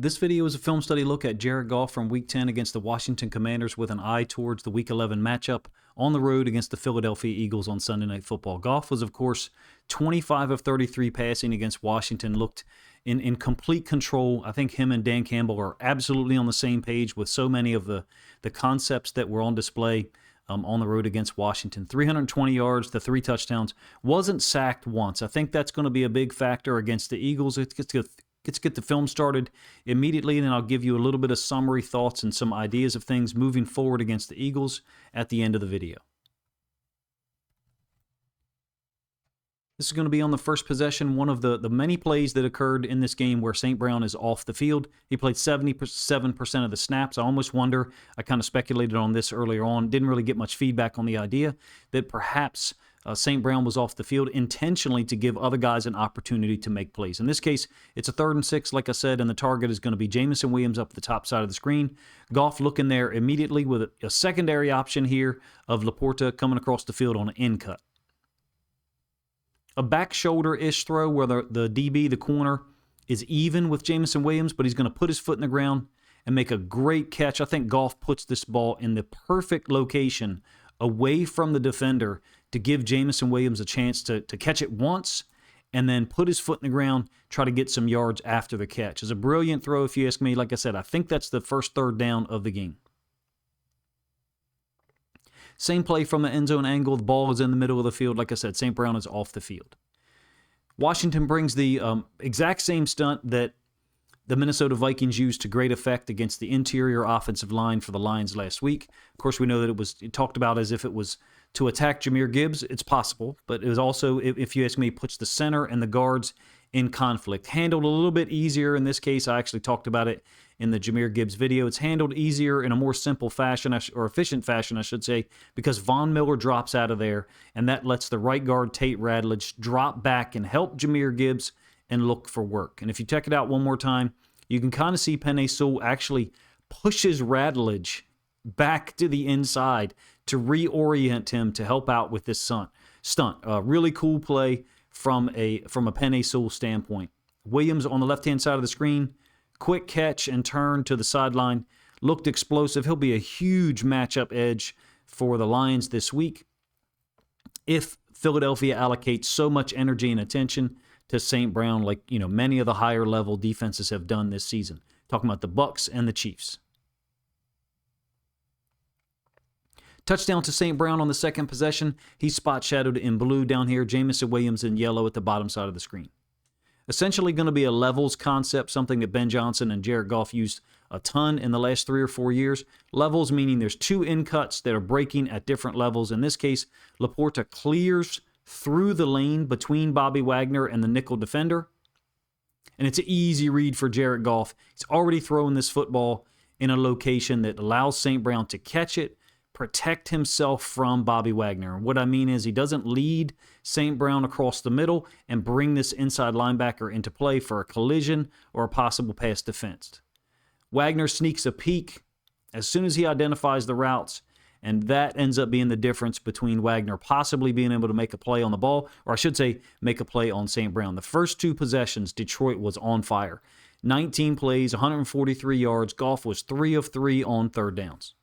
This video is a film study look at Jared Goff from Week 10 against the Washington Commanders with an eye towards the Week 11 matchup on the road against the Philadelphia Eagles on Sunday Night Football. Goff was, of course, 25 of 33 passing against Washington, looked in complete control. I think him and Dan Campbell are absolutely on the same page with so many of the concepts that were on display on the road against Washington. 320 yards, the 3 touchdowns, wasn't sacked once. I think that's going to be a big factor against the Eagles. Let's get the film started immediately, and then I'll give you a little bit of summary thoughts and some ideas of things moving forward against the Eagles at the end of the video. This is going to be on the first possession, one of the many plays that occurred in this game where St. Brown is off the field. He played 77% of the snaps. I almost wonder, I kind of speculated on this earlier on, didn't really get much feedback on the idea that perhaps St. Brown was off the field intentionally to give other guys an opportunity to make plays. In this case, it's a 3rd and 6, like I said, and the target is going to be Jameson Williams up the top side of the screen. Goff looking there immediately with a secondary option here of Laporta coming across the field on an end cut. A back shoulder-ish throw where the DB, the corner, is even with Jameson Williams, but he's going to put his foot in the ground and make a great catch. I think Goff puts this ball in the perfect location away from the defender to give Jameson Williams a chance to catch it once and then put his foot in the ground, try to get some yards after the catch. It's a brilliant throw, if you ask me. Like I said, I think that's the first 3rd down of the game. Same play from the end zone angle. The ball is in the middle of the field. Like I said, St. Brown is off the field. Washington brings the exact same stunt that the Minnesota Vikings used to great effect against the interior offensive line for the Lions last week. Of course, we know that it was talked about as if it was to attack Jahmyr Gibbs. It's possible, but it was also, if you ask me, puts the center and the guards in conflict. Handled a little bit easier in this case. I actually talked about it in the Jahmyr Gibbs video. It's handled easier in a more simple fashion, or efficient fashion, I should say, because Von Miller drops out of there, and that lets the right guard, Tate Radledge, drop back and help Jahmyr Gibbs and look for work. And if you check it out one more time, you can kind of see Penei Sewell actually pushes Radledge back to the inside to reorient him to help out with this stunt. Really cool play from a Penei Sewell standpoint. Williams on the left-hand side of the screen, quick catch and turn to the sideline. Looked explosive. He'll be a huge matchup edge for the Lions this week if Philadelphia allocates so much energy and attention to St. Brown like, many of the higher level defenses have done this season. Talking about the Bucs and the Chiefs. Touchdown to St. Brown on the second possession. He's spot shadowed in blue down here. Jameson Williams in yellow at the bottom side of the screen. Essentially going to be a levels concept, something that Ben Johnson and Jared Goff used a ton in the last 3 or 4 years. Levels meaning there's 2 in cuts that are breaking at different levels. In this case, Laporta clears through the lane between Bobby Wagner and the nickel defender. And it's an easy read for Jared Goff. He's already throwing this football in a location that allows St. Brown to catch it, protect himself from Bobby Wagner. And what I mean is he doesn't lead St. Brown across the middle and bring this inside linebacker into play for a collision or a possible pass defense. Wagner sneaks a peek as soon as he identifies the routes, and that ends up being the difference between Wagner possibly being able to make a play on the ball, or I should say make a play on St. Brown. The first 2 possessions, Detroit was on fire. 19 plays, 143 yards. Goff was 3 of 3 on 3rd downs.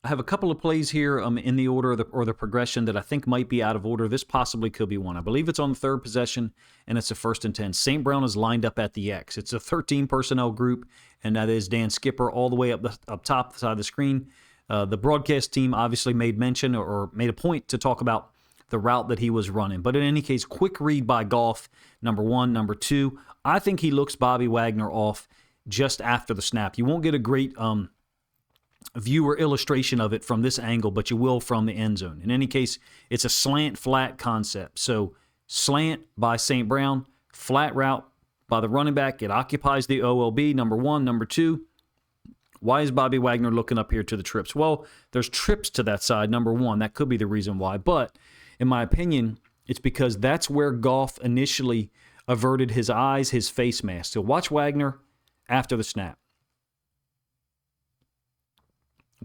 I have a couple of plays here in the order or the progression that I think might be out of order. This possibly could be one. I believe it's on the 3rd possession, and it's a 1st and 10. St. Brown is lined up at the X. It's a 13 personnel group, and that is Dan Skipper all the way up top side of the screen. The broadcast team obviously made mention or made a point to talk about the route that he was running. But in any case, quick read by Goff, number 1. Number 2, I think he looks Bobby Wagner off just after the snap. You won't get a great view or illustration of it from this angle, but you will from the end zone. In any case, it's a slant flat concept. So slant by St. Brown, flat route by the running back. It occupies the OLB, number 1. Number 2, why is Bobby Wagner looking up here to the trips? Well, there's trips to that side, number 1. That could be the reason why. But in my opinion, it's because that's where Goff initially averted his eyes, his face mask. So watch Wagner after the snap.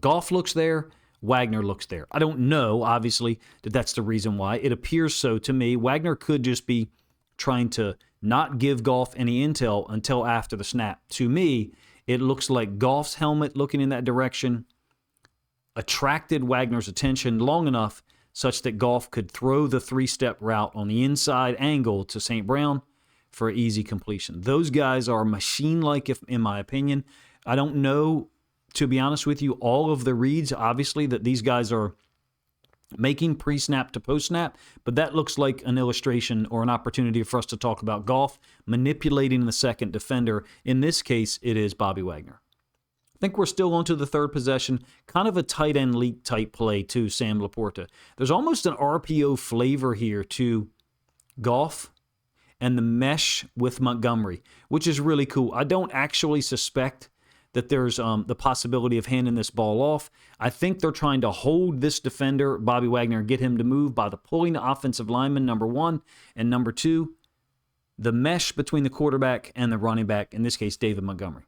Goff looks there, Wagner looks there. I don't know, obviously, that that's the reason why. It appears so to me. Wagner could just be trying to not give Goff any intel until after the snap. To me, it looks like Goff's helmet looking in that direction attracted Wagner's attention long enough such that Goff could throw the three-step route on the inside angle to St. Brown for an easy completion. Those guys are machine-like, in my opinion. I don't know, to be honest with you, all of the reads, obviously, that these guys are making pre-snap to post-snap, but that looks like an illustration or an opportunity for us to talk about Goff manipulating the second defender. In this case, it is Bobby Wagner. I think we're still on to the third possession. Kind of a tight end leak type play to Sam Laporta. There's almost an RPO flavor here to Goff and the mesh with Montgomery, which is really cool. I don't actually suspect that there's the possibility of handing this ball off. I think they're trying to hold this defender, Bobby Wagner, and get him to move by the pulling the offensive lineman, number one, and number two, the mesh between the quarterback and the running back, in this case, David Montgomery.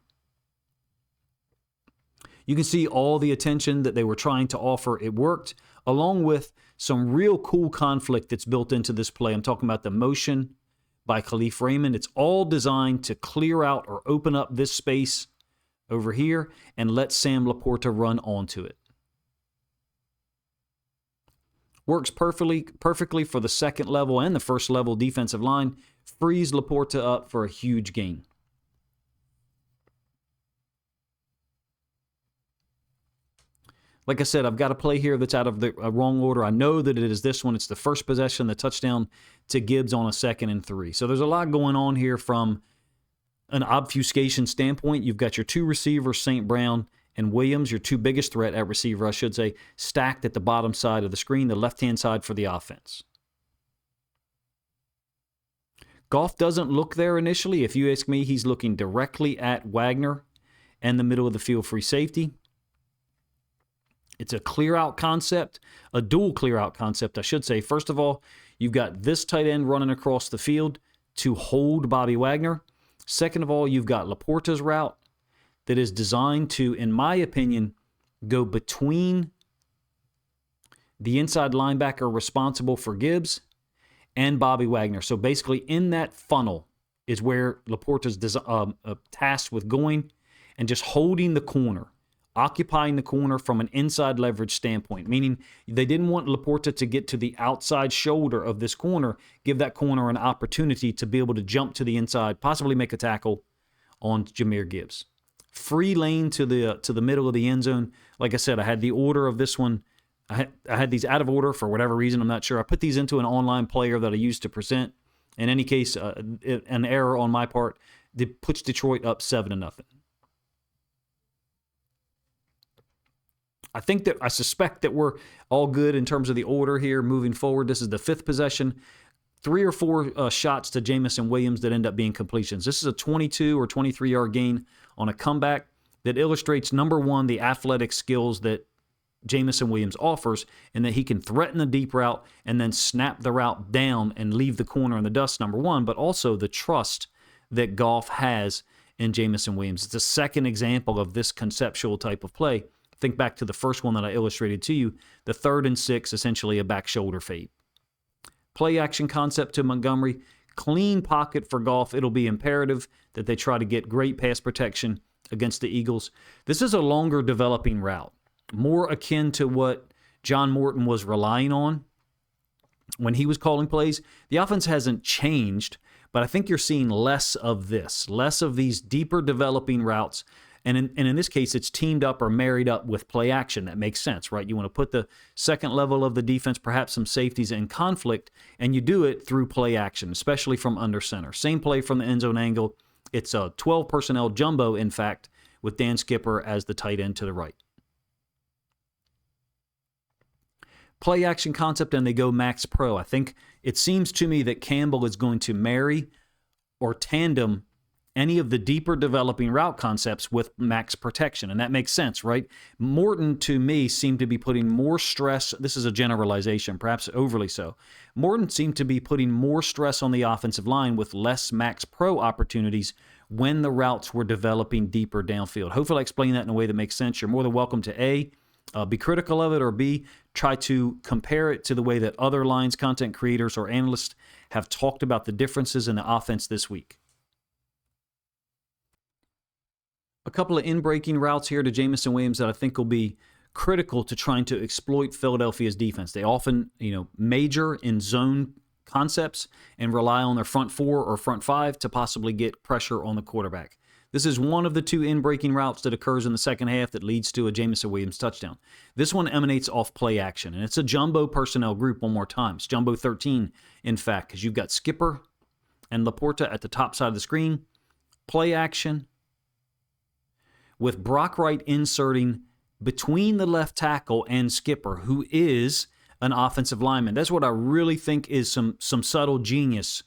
You can see all the attention that they were trying to offer. It worked, along with some real cool conflict that's built into this play. I'm talking about the motion by Khalif Raymond. It's all designed to clear out or open up this space over here and let Sam Laporta run onto it. Works perfectly for the second level and the first level defensive line. Frees Laporta up for a huge gain. Like I said, I've got a play here that's out of the wrong order. I know that it is this one. It's the first possession, the touchdown to Gibbs on a 2nd and 3. So there's a lot going on here from an obfuscation standpoint. You've got your two receivers, St. Brown and Williams, your two biggest threat at receiver, I should say, stacked at the bottom side of the screen, the left-hand side for the offense. Goff doesn't look there initially. If you ask me, he's looking directly at Wagner and the middle of the field free safety. It's a clear-out concept, a dual clear-out concept, I should say. First of all, you've got this tight end running across the field to hold Bobby Wagner. Second of all, you've got Laporta's route that is designed to, in my opinion, go between the inside linebacker responsible for Gibbs and Bobby Wagner. So basically, in that funnel is where Laporta's tasked with going and just holding the corner, occupying the corner from an inside leverage standpoint, meaning they didn't want Laporta to get to the outside shoulder of this corner, give that corner an opportunity to be able to jump to the inside, possibly make a tackle on Jahmyr Gibbs. Free lane to the middle of the end zone. Like I said, I had the order of this one. I had these out of order for whatever reason. I'm not sure. I put these into an online player that I used to present. In any case, an error on my part that puts Detroit up 7-0. I suspect that we're all good in terms of the order here moving forward. This is the 5th possession. 3 or 4 shots to Jamison Williams that end up being completions. This is a 22 or 23-yard gain on a comeback that illustrates, number one, the athletic skills that Jamison Williams offers, and that he can threaten the deep route and then snap the route down and leave the corner in the dust, number one, but also the trust that Goff has in Jamison Williams. It's a second example of this conceptual type of play. Think back to the first one that I illustrated to you, the 3rd and 6, essentially a back shoulder fade. Play action concept to Montgomery, clean pocket for Goff. It'll be imperative that they try to get great pass protection against the Eagles. This is a longer developing route, more akin to what John Morton was relying on when he was calling plays. The offense hasn't changed, but I think you're seeing less of this, less of these deeper developing routes. And in this case, it's teamed up or married up with play action. That makes sense, right? You want to put the second level of the defense, perhaps some safeties in conflict, and you do it through play action, especially from under center. Same play from the end zone angle. It's a 12 personnel jumbo, in fact, with Dan Skipper as the tight end to the right. Play action concept, and they go max pro. I think it seems to me that Campbell is going to marry or tandem any of the deeper developing route concepts with max protection. And that makes sense, right? Morton, to me, seemed to be putting more stress. This is a generalization, perhaps overly so. Morton seemed to be putting more stress on the offensive line with less max pro opportunities when the routes were developing deeper downfield. Hopefully I explain that in a way that makes sense. You're more than welcome to A, be critical of it, or B, try to compare it to the way that other lines content creators or analysts have talked about the differences in the offense this week. A couple of in-breaking routes here to Jameson Williams that I think will be critical to trying to exploit Philadelphia's defense. They often, major in zone concepts and rely on their front four or front five to possibly get pressure on the quarterback. This is one of the two in-breaking routes that occurs in the second half that leads to a Jameson Williams touchdown. This one emanates off play action, and it's a jumbo personnel group one more time. It's jumbo 13, in fact, because you've got Skipper and Laporta at the top side of the screen. Play action with Brock Wright inserting between the left tackle and Skipper, who is an offensive lineman. That's what I really think is some subtle genius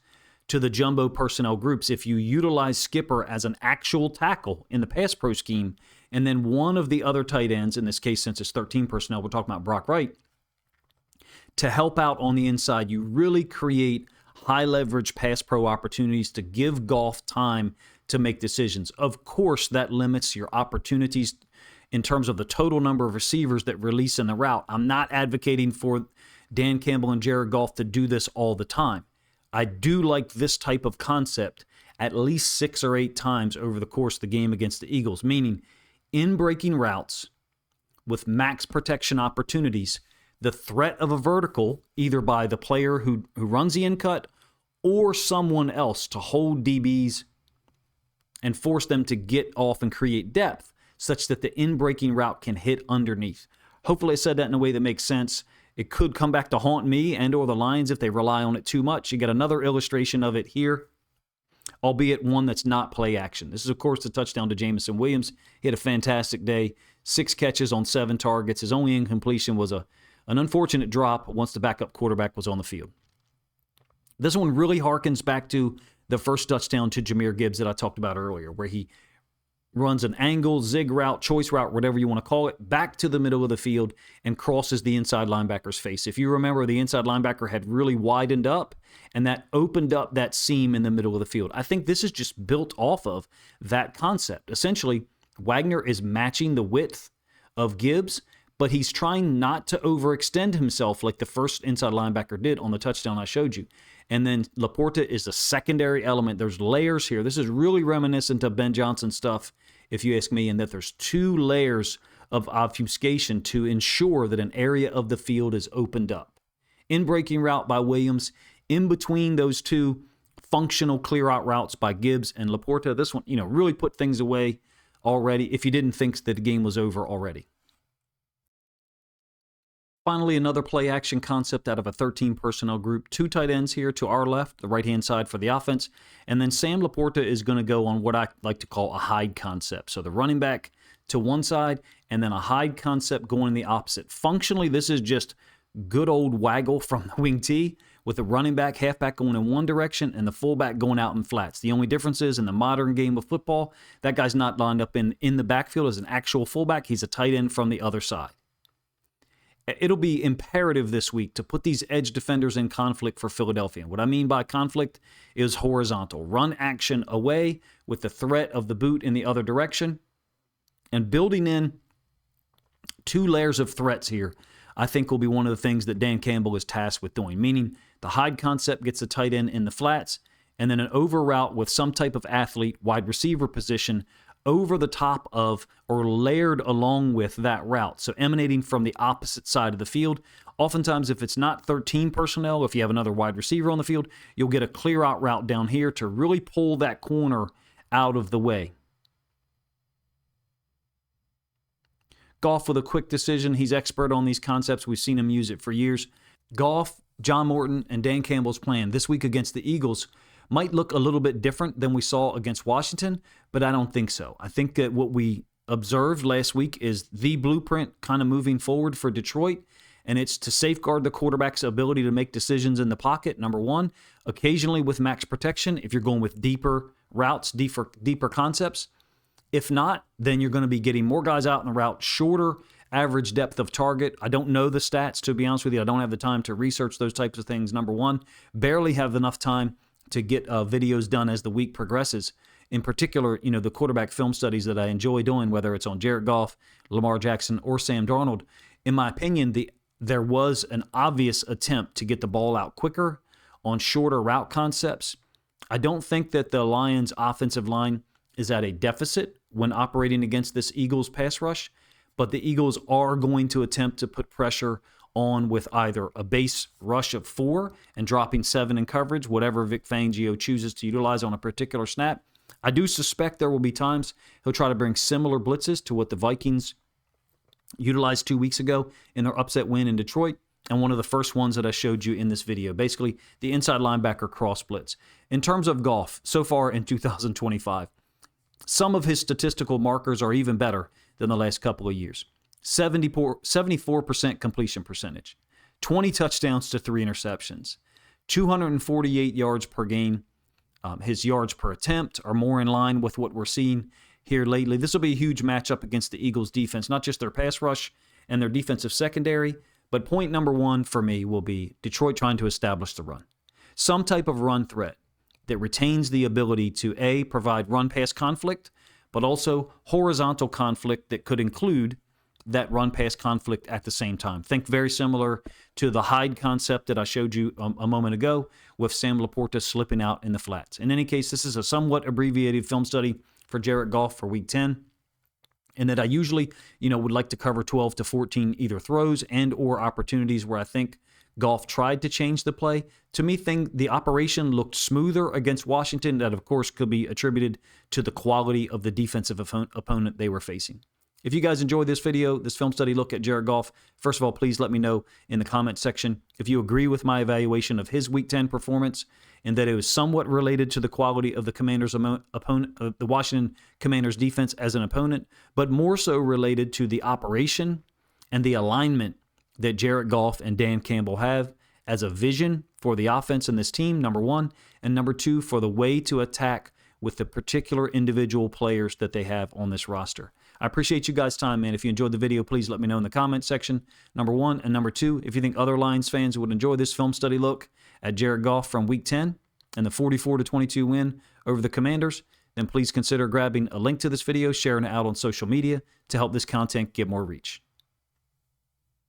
to the jumbo personnel groups. If you utilize Skipper as an actual tackle in the pass pro scheme, and then one of the other tight ends, in this case, since it's 13 personnel, we're talking about Brock Wright, to help out on the inside, you really create high leverage pass pro opportunities to give Goff time to make decisions. Of course, that limits your opportunities in terms of the total number of receivers that release in the route. I'm not advocating for Dan Campbell and Jared Goff to do this all the time. I do like this type of concept at least 6 or 8 times over the course of the game against the Eagles, meaning in breaking routes with max protection opportunities, the threat of a vertical, either by the player who runs the in cut or someone else to hold DBs and force them to get off and create depth such that the in-breaking route can hit underneath. Hopefully I said that in a way that makes sense. It could come back to haunt me and or the Lions if they rely on it too much. You get another illustration of it here, albeit one that's not play action. This is, of course, the touchdown to Jameson Williams. He had a fantastic day. 6 catches on 7 targets. His only incompletion was an unfortunate drop once the backup quarterback was on the field. This one really harkens back to the first touchdown to Jahmyr Gibbs that I talked about earlier, where he runs an angle, zig route, choice route, whatever you want to call it, back to the middle of the field and crosses the inside linebacker's face. If you remember, the inside linebacker had really widened up, and that opened up that seam in the middle of the field. I think this is just built off of that concept. Essentially, Wagner is matching the width of Gibbs, but he's trying not to overextend himself like the first inside linebacker did on the touchdown I showed you. And then Laporta is the secondary element. There's layers here. This is really reminiscent of Ben Johnson stuff, if you ask me, in that there's 2 layers of obfuscation to ensure that an area of the field is opened up. In-breaking route by Williams, in between those 2 functional clear-out routes by Gibbs and Laporta. This one, really put things away already if you didn't think that the game was over already. Finally, another play-action concept out of a 13 personnel group. 2 tight ends here to our left, the right-hand side for the offense. And then Sam Laporta is going to go on what I like to call a hide concept. So the running back to one side, and then a hide concept going in the opposite. Functionally, this is just good old waggle from the wing T, with the running back, halfback going in one direction, and the fullback going out in flats. The only difference is in the modern game of football, that guy's not lined up in the backfield as an actual fullback. He's a tight end from the other side. It'll be imperative this week to put these edge defenders in conflict for Philadelphia. What I mean by conflict is horizontal. Run action away with the threat of the boot in the other direction. And building in 2 layers of threats here, I think will be one of the things that Dan Campbell is tasked with doing. Meaning the hide concept gets the tight end in the flats, and then an over route with some type of athlete, wide receiver position, over the top of or layered along with that route. So emanating from the opposite side of the field. Oftentimes, if it's not 13 personnel, if you have another wide receiver on the field, you'll get a clear out route down here to really pull that corner out of the way. Goff with a quick decision. He's expert on these concepts. We've seen him use it for years. Goff, John Morton, and Dan Campbell's plan this week against the Eagles might look a little bit different than we saw against Washington, but I don't think so. I think that what we observed last week is the blueprint kind of moving forward for Detroit, and it's to safeguard the quarterback's ability to make decisions in the pocket, number one, occasionally with max protection if you're going with deeper routes, deeper concepts. If not, then you're going to be getting more guys out in the route, shorter average depth of target. I don't know the stats, to be honest with you. I don't have the time to research those types of things, number one. Barely have enough time to get videos done as the week progresses. In particular, the quarterback film studies that I enjoy doing, whether it's on Jared Goff, Lamar Jackson, or Sam Darnold. In my opinion, there was an obvious attempt to get the ball out quicker on shorter route concepts. I don't think that the Lions' offensive line is at a deficit when operating against this Eagles pass rush, but the Eagles are going to attempt to put pressure on with either a base rush of 4 and dropping 7 in coverage, whatever Vic Fangio chooses to utilize on a particular snap. I do suspect there will be times he'll try to bring similar blitzes to what the Vikings utilized 2 weeks ago in their upset win in Detroit, and one of the first ones that I showed you in this video, basically the inside linebacker cross blitz. In terms of Goff, so far in 2025, some of his statistical markers are even better than the last couple of years. 74% completion percentage, 20 touchdowns to 3 interceptions, 248 yards per game. His yards per attempt are more in line with what we're seeing here lately. This will be a huge matchup against the Eagles' defense, not just their pass rush and their defensive secondary, but point number 1 for me will be Detroit trying to establish the run. Some type of run threat that retains the ability to, A, provide run-pass conflict, but also horizontal conflict that could include that run-pass conflict at the same time. Think very similar to the hide concept that I showed you a moment ago with Sam Laporta slipping out in the flats. In any case, this is a somewhat abbreviated film study for Jared Goff for Week 10, and that I usually, would like to cover 12 to 14 either throws and or opportunities where I think Goff tried to change the play. To me, the operation looked smoother against Washington. That, of course, could be attributed to the quality of the defensive opponent they were facing. If you guys enjoyed this video, this film study look at Jared Goff, first of all, please let me know in the comment section if you agree with my evaluation of his Week 10 performance and that it was somewhat related to the quality of the Commanders' opponent, the Washington Commanders' defense as an opponent, but more so related to the operation and the alignment that Jared Goff and Dan Campbell have as a vision for the offense in this team, number 1, and number 2, for the way to attack with the particular individual players that they have on this roster. I appreciate you guys' time, man. If you enjoyed the video, please let me know in the comment section, number 1. And number 2, if you think other Lions fans would enjoy this film study look at Jared Goff from Week 10 and the 44-22 win over the Commanders, then please consider grabbing a link to this video, sharing it out on social media to help this content get more reach.